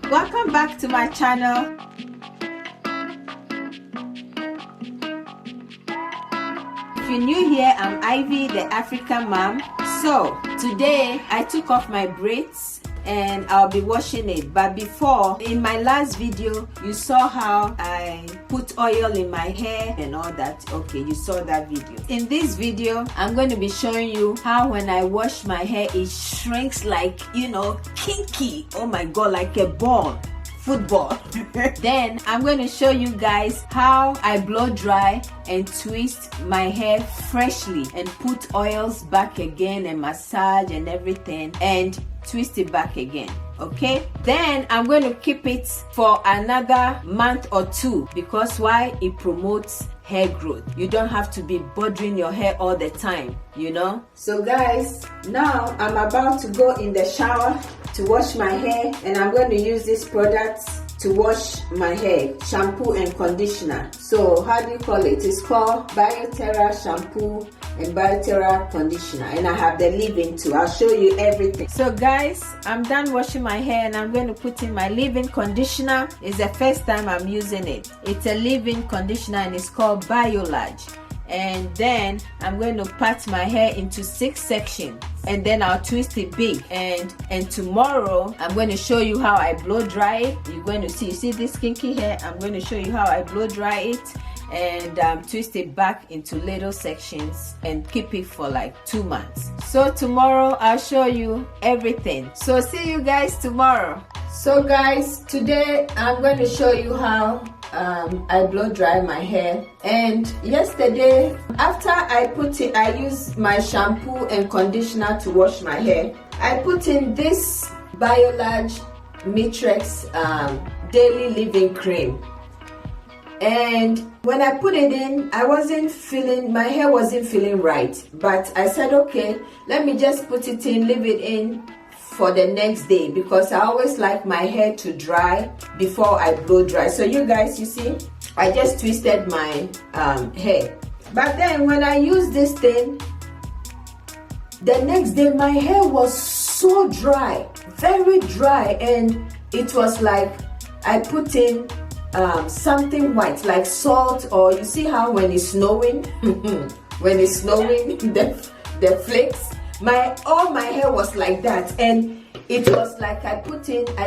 Welcome back to my channel. If you're new here, I'm Ivy, the African mom. So today I took off my braids and I'll be washing it. But before, in my last video, you saw how I put oil in my hair and all that. Okay, you saw that video. In this video, I'm going to be showing you how when I wash my hair, it shrinks like, you know, kinky. Oh my God, like a ball. Football. Then I'm going to show you guys how I blow dry and twist my hair freshly and put oils back again and massage and everything and twist it back again. Okay, then I'm going to keep it for another month or two because why? It promotes hair growth. You don't have to be bothering your hair all the time, you know. So guys, now I'm about to go in the shower to wash my hair, and I'm going to use this product to wash my hair, shampoo and conditioner. So how do you call it? It's called BioTerra shampoo and BioTerra conditioner, and I have the leave-in too. I'll show you everything. So guys, I'm done washing my hair and I'm going to put in my leave-in conditioner. It's the first time I'm using it. It's a leave-in conditioner and it's called BioLarge. And then I'm going to part my hair into 6 sections and then I'll twist it big, and tomorrow I'm going to show you how I blow dry it. You're going to see, you see this kinky hair? I'm going to show you how I blow dry it and twist it back into little sections and keep it for like 2 months. So tomorrow I'll show you everything. So see you guys tomorrow. So guys, today I'm going to show you how I blow dry my hair. And yesterday, after I put it, I used my shampoo and conditioner to wash my hair. I put in this BioLarge Matrix Daily Leave-In Cream. And when I put it in, my hair wasn't feeling right. But I said, okay, let me just put it in, leave it in for the next day, because I always like my hair to dry before I blow dry. So you guys, you see, I just twisted my hair. But then when I used this thing, the next day my hair was so dry, very dry, and it was like I put in something white, like salt, or you see how when it's snowing, when it's snowing, the flakes. All my hair was like that, and it was like I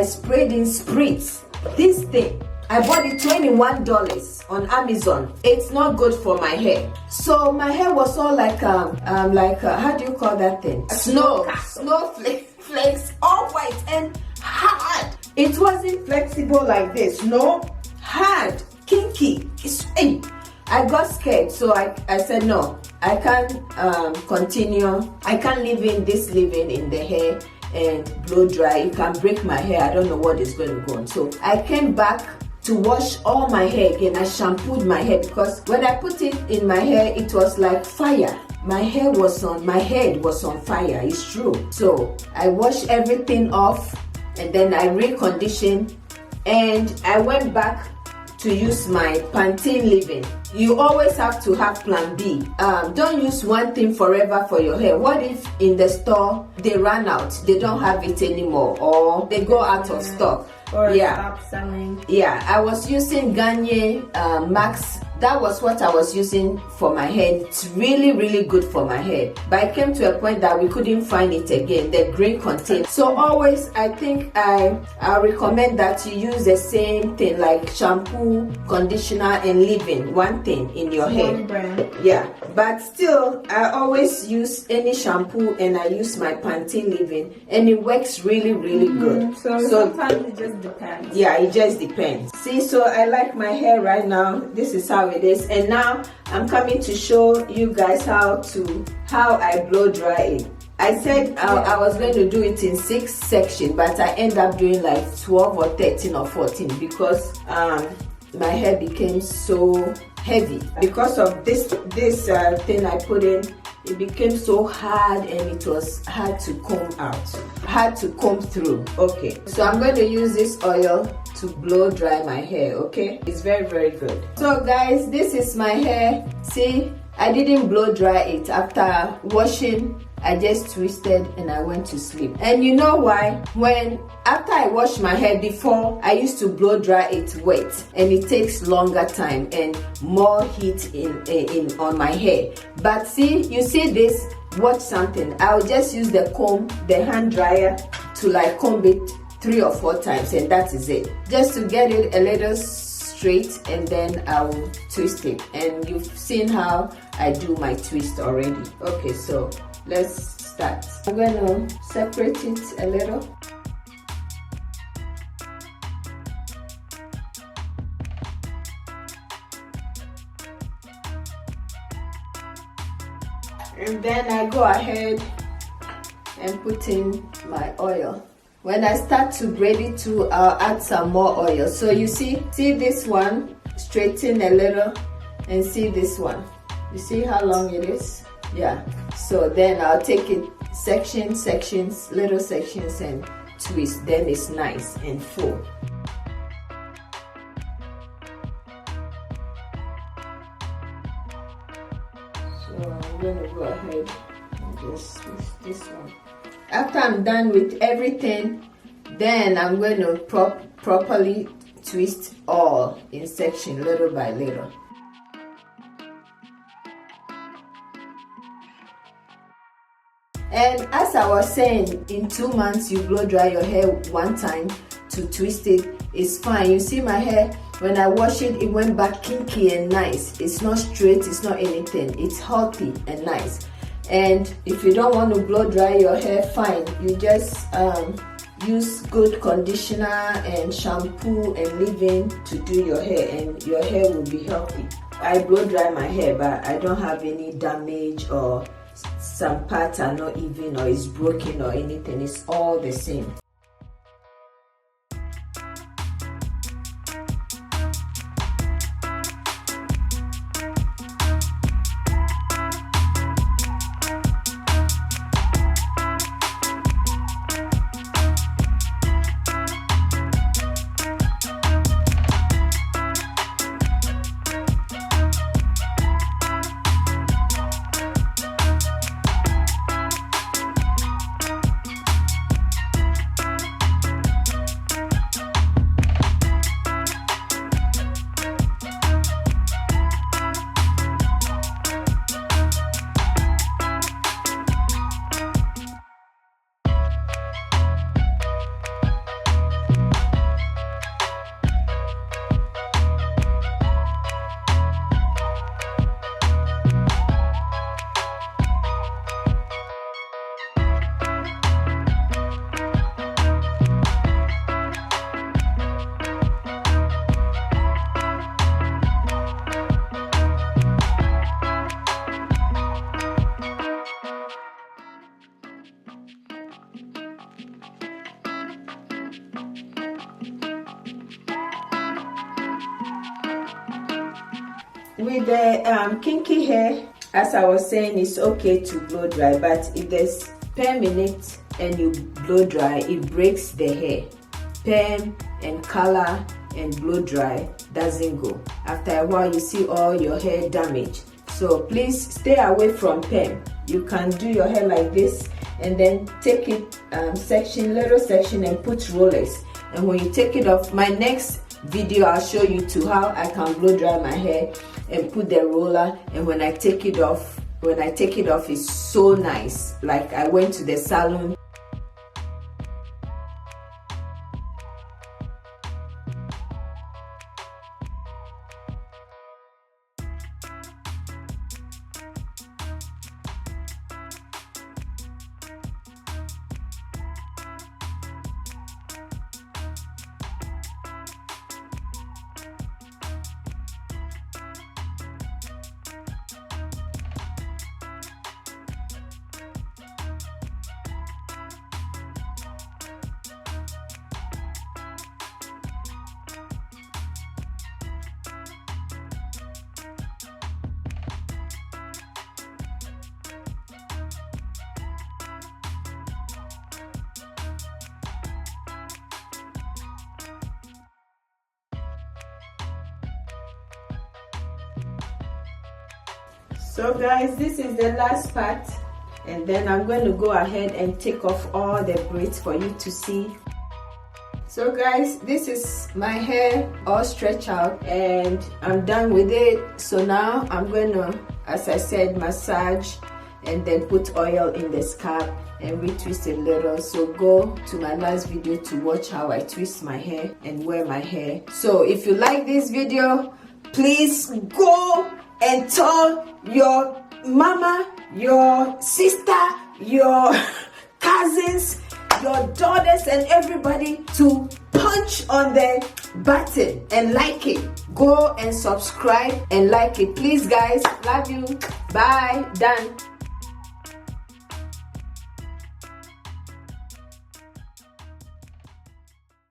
sprayed in spritz. This thing, I bought it $21 on Amazon. It's not good for my hair. So my hair was all like how do you call that thing? Snowflakes, all white and hard. It wasn't flexible like this, no, hard, kinky. I got scared, so I said no, I can't continue. I can't leave in this leave-in in the hair and blow dry. It can break my hair. I don't know what is going to go on. So I came back to wash all my hair again. I shampooed my hair because when I put it in my hair, it was like fire. My head was on fire, it's true. So I washed everything off and then I reconditioned, and I went back to use my Pantene leave-in. You always have to have plan B. Don't use one thing forever for your hair. What if in the store they run out, they don't have it anymore, or they go out of stock? Or stop selling. Yeah, I was using Garnier Max. That was what I was using for my hair. It's really, really good for my hair. But I came to a point that we couldn't find it again, the green container. So always, I think I recommend that you use the same thing, like shampoo, conditioner, and leave-in. One thing in your hair. One brand. Yeah, but still, I always use any shampoo and I use my Pantene leave-in, and it works really, really good. So sometimes it just depends. Yeah, it just depends. See, so I like my hair right now. This is how it is, and now I'm coming to show you guys how I blow dry it. I said I was going to do it in 6 sections, but I end up doing like 12 or 13 or 14 because my hair became so heavy because of this thing I put in. It became so hard and it was hard to comb out, hard to comb through. Okay, so I'm going to use this oil to blow dry my hair. Okay, it's very, very good. So guys, this is my hair. See, I didn't blow dry it after washing I just twisted and I went to sleep. And you know why? After I wash my hair, before I used to blow dry it wet, and it takes longer time and more heat in on my hair. But see, you see this, watch something. I'll just use the comb, the hand dryer, to like comb it 3 or 4 times, and that is it. Just to get it a little straight, and then I'll twist it. And you've seen how I do my twist already. Okay, so let's start. I'm gonna separate it a little. And then I go ahead and put in my oil. When I start to braid it too, I'll add some more oil. So you see this one, straighten a little, and see this one. You see how long it is? Yeah. So then I'll take it sections, little sections, and twist. Then it's nice and full. So I'm gonna go ahead and just twist this one. After I'm done with everything, then I'm going to properly twist all in section, little by little. And as I was saying, in 2 months you blow dry your hair 1 time to twist it. It's fine. You see my hair, when I wash it, it went back kinky and nice. It's not straight, it's not anything. It's healthy and nice. And if you don't want to blow dry your hair, fine. You just use good conditioner and shampoo and leave-in to do your hair, and your hair will be healthy. I blow dry my hair, but I don't have any damage, or some parts are not even, or it's broken or anything. It's all the same. With the kinky hair, as I was saying, it's okay to blow dry, but if there's perm in it and you blow dry, it breaks the hair. Perm and color and blow dry doesn't go. After a while, you see all your hair damaged. So please stay away from perm. You can do your hair like this, and then take it little section, and put rollers. And when you take it off, my next video I'll show you how I can blow dry my hair and put the roller. And when I take it off, it's so nice, like I went to the salon. So guys, this is the last part, And then I'm going to go ahead and take off all the braids for you to see. So guys, this is my hair all stretched out and I'm done with it. So now I'm going to, as I said, massage and then put oil in the scalp and retwist a little. So go to my last video to watch how I twist my hair and wear my hair. So if you like this video, please go and tell your mama, your sister, your cousins, your daughters and everybody to punch on the button and like it. Go and subscribe and like it. Please guys, love you. Bye. Done.